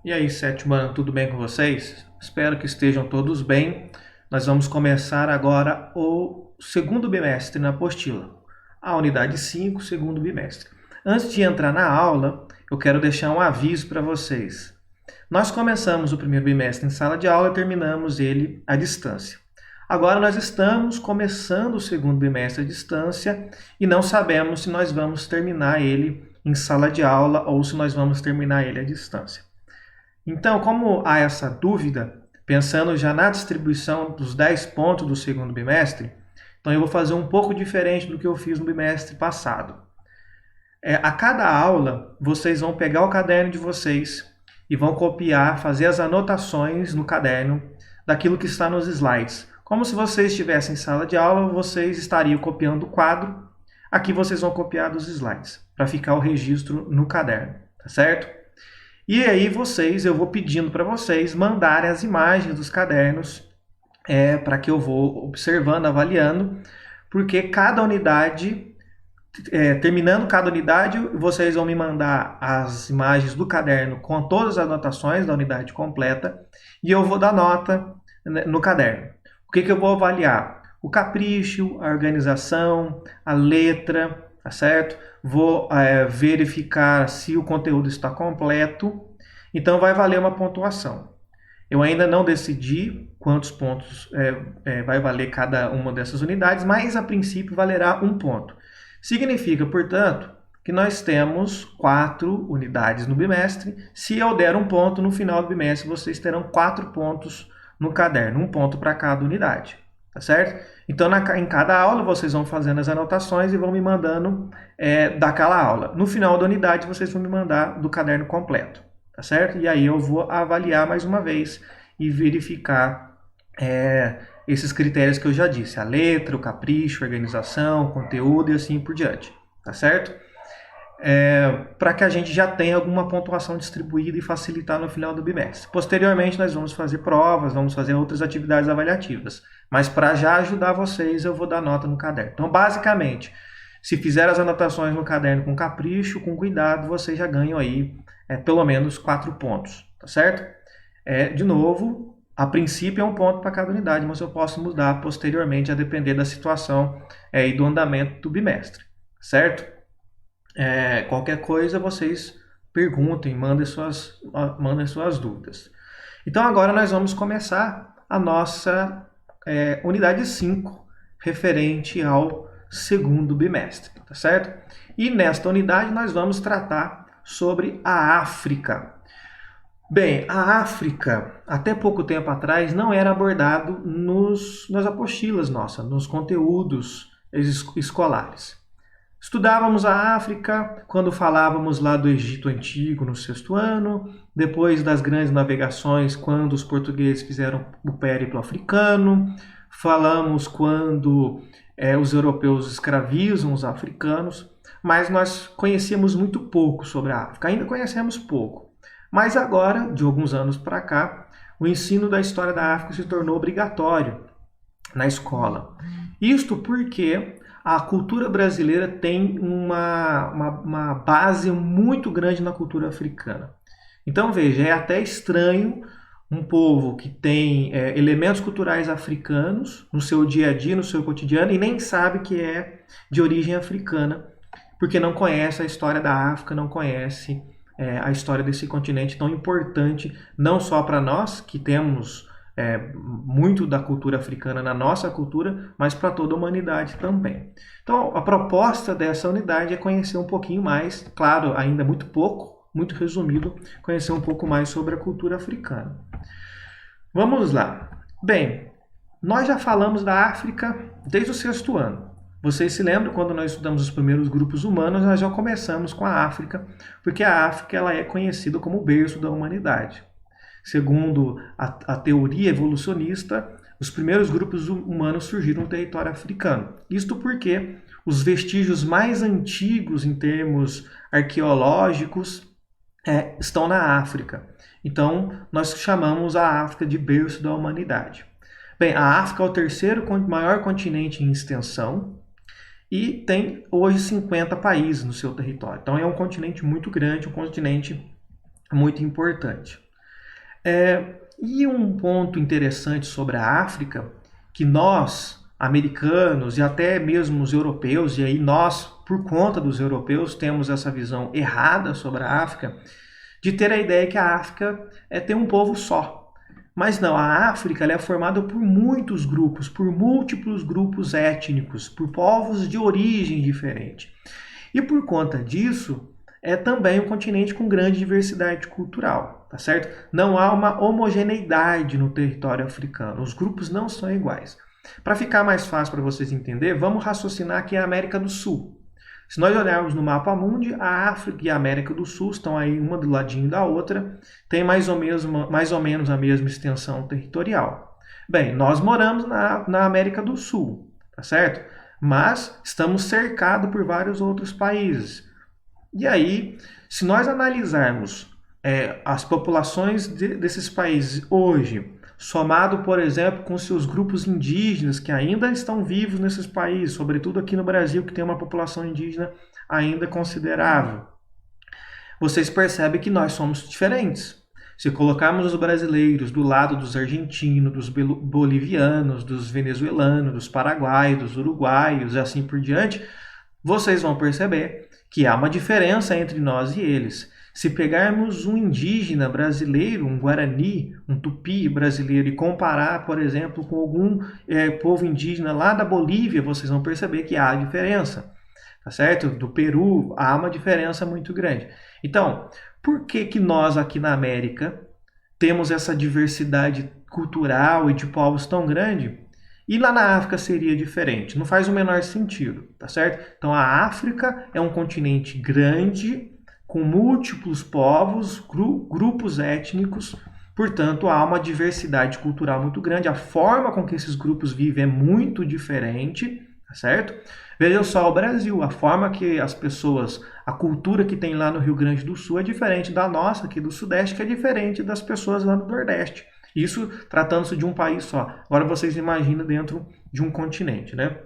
E aí, sétimo ano, tudo bem com vocês? Espero que estejam todos bem. Nós vamos começar agora o segundo bimestre na apostila, a unidade 5, segundo bimestre. Antes de entrar na aula, eu quero deixar um aviso para vocês. Nós começamos o primeiro bimestre em sala de aula e terminamos ele à distância. Agora nós estamos começando o segundo bimestre à distância e não sabemos se nós vamos terminar ele em sala de aula ou se nós vamos terminar ele à distância. Então, como há essa dúvida, pensando já na distribuição dos 10 pontos do segundo bimestre, então eu vou fazer um pouco diferente do que eu fiz no bimestre passado. A cada aula, vocês vão pegar o caderno de vocês e vão copiar, fazer as anotações no caderno daquilo que está nos slides. Como se vocês estivessem em sala de aula, vocês estariam copiando o quadro, aqui vocês vão copiar dos slides, para ficar o registro no caderno, tá certo? E aí eu vou pedindo para vocês mandarem as imagens dos cadernos para que eu vou observando, avaliando, porque cada unidade, terminando cada unidade, vocês vão me mandar as imagens do caderno com todas as anotações da unidade completa e eu vou dar nota no caderno. O que eu vou avaliar? O capricho, a organização, a letra, tá certo? Vou verificar se o conteúdo está completo, então vai valer uma pontuação. Eu ainda não decidi quantos pontos vai valer cada uma dessas unidades, mas a princípio valerá um ponto. Significa, portanto, que nós temos 4 unidades no bimestre. Se eu der um ponto no final do bimestre, vocês terão 4 pontos no caderno, um ponto para cada unidade. Tá certo? Então, em cada aula, vocês vão fazendo as anotações e vão me mandando daquela aula. No final da unidade, vocês vão me mandar do caderno completo. Tá certo? E aí eu vou avaliar mais uma vez e verificar esses critérios que eu já disse. A letra, o capricho, a organização, o conteúdo e assim por diante. Tá certo? Para que a gente já tenha alguma pontuação distribuída e facilitar no final do bimestre. Posteriormente, nós vamos fazer provas, vamos fazer outras atividades avaliativas. Mas para já ajudar vocês, eu vou dar nota no caderno. Então, basicamente, se fizer as anotações no caderno com capricho, com cuidado, vocês já ganham aí pelo menos 4 pontos, tá certo? De novo, a princípio é um ponto para cada unidade, mas eu posso mudar posteriormente a depender da situação e do andamento do bimestre, certo? Qualquer coisa vocês perguntem, mandem suas dúvidas. Então agora nós vamos começar a nossa unidade 5, referente ao segundo bimestre, tá certo? E nesta unidade nós vamos tratar sobre a África. Bem, a África, até pouco tempo atrás, não era abordado nas apostilas nossas, nos conteúdos escolares. Estudávamos a África quando falávamos lá do Egito Antigo no 6º ano, depois das grandes navegações, quando os portugueses fizeram o périplo africano, falamos quando os europeus escravizam os africanos, mas nós conhecíamos muito pouco sobre a África, ainda conhecemos pouco. Mas agora, de alguns anos para cá, o ensino da história da África se tornou obrigatório na escola. Isto porque a cultura brasileira tem uma base muito grande na cultura africana. Então, veja, é até estranho um povo que tem elementos culturais africanos no seu dia a dia, no seu cotidiano, e nem sabe que é de origem africana, porque não conhece a história da África, não conhece a história desse continente tão importante, não só para nós, que temos muito da cultura africana na nossa cultura, mas para toda a humanidade também. Então, a proposta dessa unidade é conhecer um pouquinho mais, claro, ainda muito pouco, muito resumido, conhecer um pouco mais sobre a cultura africana. Vamos lá. Bem, nós já falamos da África desde o 6º ano. Vocês se lembram quando nós estudamos os primeiros grupos humanos, nós já começamos com a África, porque a África ela é conhecida como o berço da humanidade. Segundo a teoria evolucionista, os primeiros grupos humanos surgiram no território africano. Isto porque os vestígios mais antigos em termos arqueológicos estão na África. Então, nós chamamos a África de berço da humanidade. Bem, a África é o 3º maior continente em extensão e tem hoje 50 países no seu território. Então, é um continente muito grande, um continente muito importante. E um ponto interessante sobre a África, que nós, americanos e até mesmo os europeus, e aí nós, por conta dos europeus, temos essa visão errada sobre a África, de ter a ideia que a África tem um povo só. Mas não, a África ela é formada por muitos grupos, por múltiplos grupos étnicos, por povos de origem diferente. E por conta disso, é também um continente com grande diversidade cultural, tá certo? Não há uma homogeneidade no território africano, os grupos não são iguais. Para ficar mais fácil para vocês entenderem, vamos raciocinar aqui a América do Sul. Se nós olharmos no mapa mundi, a África e a América do Sul estão aí uma do ladinho da outra, tem mais ou menos a mesma extensão territorial. Bem, nós moramos na América do Sul, tá certo? Mas estamos cercados por vários outros países. E aí, se nós analisarmos as populações desses países hoje, somado, por exemplo, com seus grupos indígenas que ainda estão vivos nesses países, sobretudo aqui no Brasil, que tem uma população indígena ainda considerável, vocês percebem que nós somos diferentes. Se colocarmos os brasileiros do lado dos argentinos, dos bolivianos, dos venezuelanos, dos paraguaios, dos uruguaios e assim por diante, vocês vão perceber que há uma diferença entre nós e eles. Se pegarmos um indígena brasileiro, um guarani, um tupi brasileiro e comparar, por exemplo, com algum povo indígena lá da Bolívia, vocês vão perceber que há diferença, tá certo? Do Peru há uma diferença muito grande. Então, por que nós aqui na América temos essa diversidade cultural e de povos tão grande? E lá na África seria diferente, não faz o menor sentido, tá certo? Então a África é um continente grande, com múltiplos povos, grupos étnicos, portanto há uma diversidade cultural muito grande, a forma com que esses grupos vivem é muito diferente, tá certo? Vejam só o Brasil, a forma que as pessoas, a cultura que tem lá no Rio Grande do Sul é diferente da nossa aqui do Sudeste, que é diferente das pessoas lá no Nordeste. Isso tratando-se de um país só. Agora vocês imaginam dentro de um continente, né?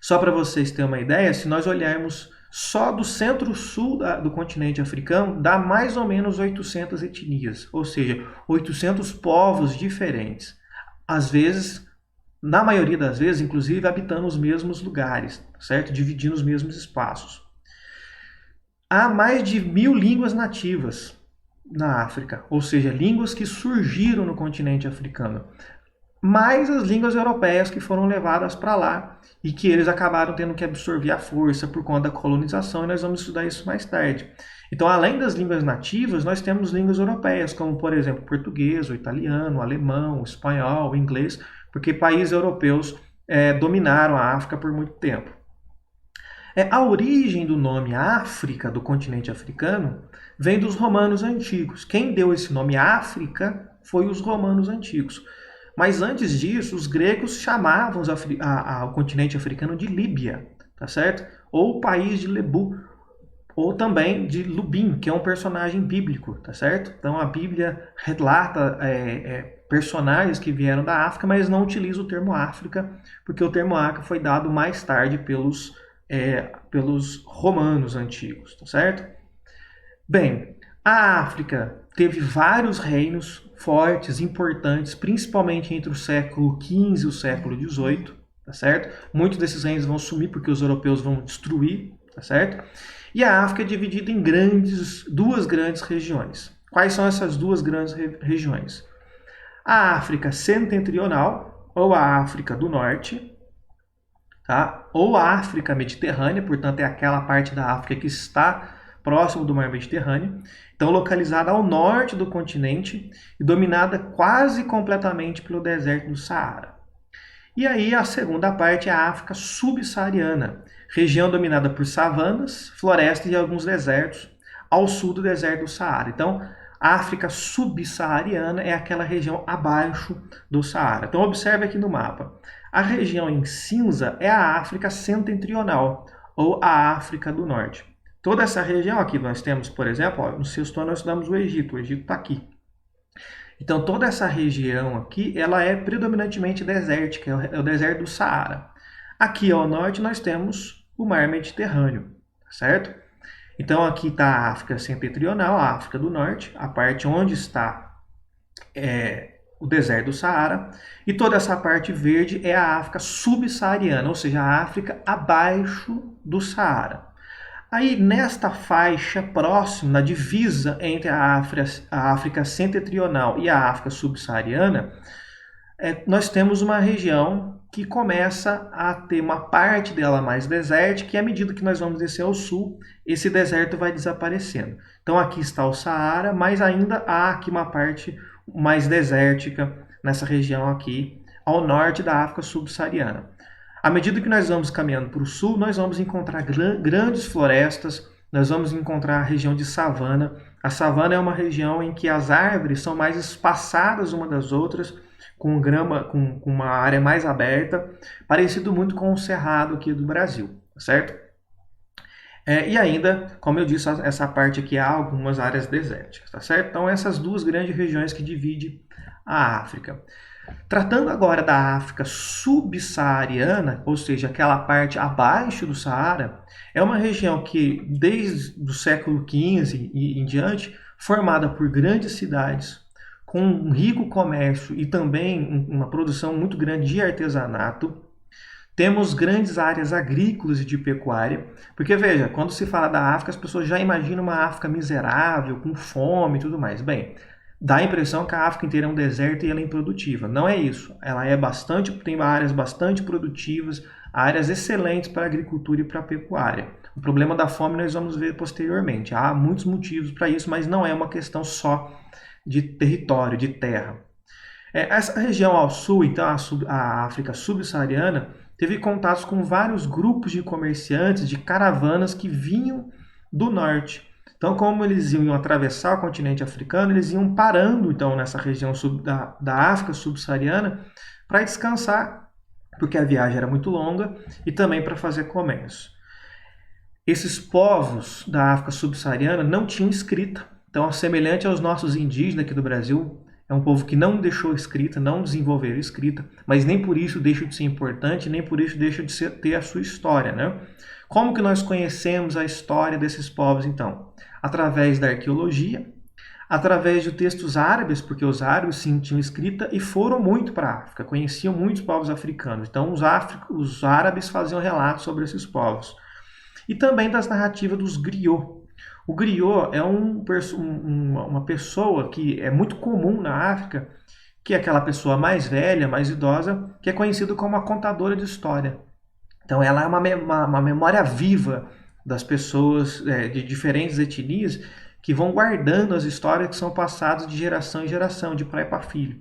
Só para vocês terem uma ideia, se nós olharmos só do centro-sul do continente africano, dá mais ou menos 800 etnias, ou seja, 800 povos diferentes. Às vezes, na maioria das vezes, inclusive, habitando os mesmos lugares, certo? Dividindo os mesmos espaços. Há mais de 1000 línguas nativas na África, ou seja, línguas que surgiram no continente africano, mais as línguas europeias que foram levadas para lá e que eles acabaram tendo que absorver à força por conta da colonização, e nós vamos estudar isso mais tarde. Então, além das línguas nativas, nós temos línguas europeias, como, por exemplo, o português, o italiano, o alemão, o espanhol, o inglês, porque países europeus dominaram a África por muito tempo. A origem do nome África, do continente africano, vem dos romanos antigos. Quem deu esse nome África foi os romanos antigos. Mas antes disso, os gregos chamavam o continente africano de Líbia, tá certo? Ou o país de Lebu, ou também de Lubim, que é um personagem bíblico, tá certo? Então a Bíblia relata personagens que vieram da África, mas não utiliza o termo África, porque o termo África foi dado mais tarde pelos romanos antigos, tá certo? Bem, a África teve vários reinos fortes, importantes, principalmente entre o século XV e o século XVIII, tá certo? Muitos desses reinos vão sumir porque os europeus vão destruir, tá certo? E a África é dividida em duas grandes regiões. Quais são essas duas grandes regiões? A África setentrional, ou a África do Norte, tá? Ou a África Mediterrânea, portanto é aquela parte da África que está próximo do mar Mediterrâneo, então localizada ao norte do continente e dominada quase completamente pelo deserto do Saara. E aí a segunda parte é a África subsaariana, região dominada por savanas, florestas e alguns desertos, ao sul do deserto do Saara. Então, a África subsaariana é aquela região abaixo do Saara. Então, observe aqui no mapa. A região em cinza é a África setentrional, ou a África do Norte. Toda essa região aqui, nós temos, por exemplo, no sexto ano nós estudamos o Egito está aqui. Então, toda essa região aqui, ela é predominantemente desértica, é o deserto do Saara. Aqui ao norte nós temos o mar Mediterrâneo, certo? Então, aqui está a África setentrional, a África do Norte, a parte onde está o deserto do Saara, e toda essa parte verde é a África subsaariana, ou seja, a África abaixo do Saara. Aí, nesta faixa próxima, na divisa entre a África setentrional e a África subsaariana, nós temos uma região que começa a ter uma parte dela mais desértica, e à medida que nós vamos descer ao sul, esse deserto vai desaparecendo. Então aqui está o Saara, mas ainda há aqui uma parte mais desértica nessa região aqui, ao norte da África subsaariana. À medida que nós vamos caminhando para o sul, nós vamos encontrar grandes florestas, nós vamos encontrar a região de savana. A savana é uma região em que as árvores são mais espaçadas umas das outras, com grama, com uma área mais aberta, parecido muito com o cerrado aqui do Brasil, certo? E ainda, como eu disse, essa parte aqui há algumas áreas desérticas, tá certo? Então essas duas grandes regiões que dividem a África. Tratando agora da África subsaariana, ou seja, aquela parte abaixo do Saara, é uma região que desde o século XV e em diante, formada por grandes cidades, com um rico comércio e também uma produção muito grande de artesanato. Temos grandes áreas agrícolas e de pecuária, porque veja, quando se fala da África, as pessoas já imaginam uma África miserável, com fome e tudo mais. Bem, dá a impressão que a África inteira é um deserto e ela é improdutiva. Não é isso. Ela tem áreas bastante produtivas, áreas excelentes para a agricultura e para a pecuária. O problema da fome nós vamos ver posteriormente. Há muitos motivos para isso, mas não é uma questão só de território, de terra. Essa região ao sul, então a África subsaariana, teve contatos com vários grupos de comerciantes, de caravanas que vinham do norte. Então, como eles iam atravessar o continente africano, eles iam parando então nessa região da África subsaariana para descansar, porque a viagem era muito longa, e também para fazer comércio. Esses povos da África subsaariana não tinham escrita. Então, semelhante aos nossos indígenas aqui do Brasil, é um povo que não deixou escrita, não desenvolveu escrita, mas nem por isso deixa de ser importante, nem por isso deixa de ter a sua história, né? Como que nós conhecemos a história desses povos, então? Através da arqueologia, através de textos árabes, porque os árabes sim tinham escrita e foram muito para a África, conheciam muitos povos africanos. Então, os árabes faziam relatos sobre esses povos. E também das narrativas dos griots. O griot é uma pessoa que é muito comum na África, que é aquela pessoa mais velha, mais idosa, que é conhecida como a contadora de história. Então ela é uma memória viva das pessoas de diferentes etnias que vão guardando as histórias que são passadas de geração em geração, de pai para filho.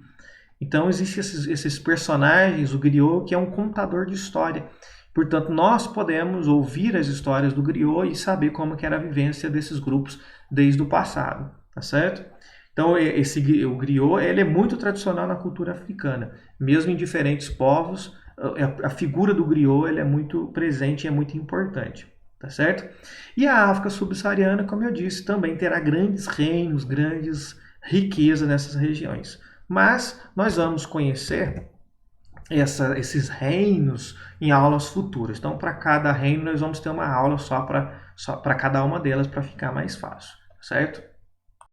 Então existem esses personagens, o griot, que é um contador de história. Portanto, nós podemos ouvir as histórias do griot e saber como que era a vivência desses grupos desde o passado, tá certo? Então, o griot ele é muito tradicional na cultura africana. Mesmo em diferentes povos, a figura do griot ele é muito presente e é muito importante, tá certo? E a África subsaariana, como eu disse, também terá grandes reinos, grandes riquezas nessas regiões. Mas nós vamos conhecer esses reinos em aulas futuras. Então, para cada reino, nós vamos ter uma aula só para cada uma delas para ficar mais fácil, certo?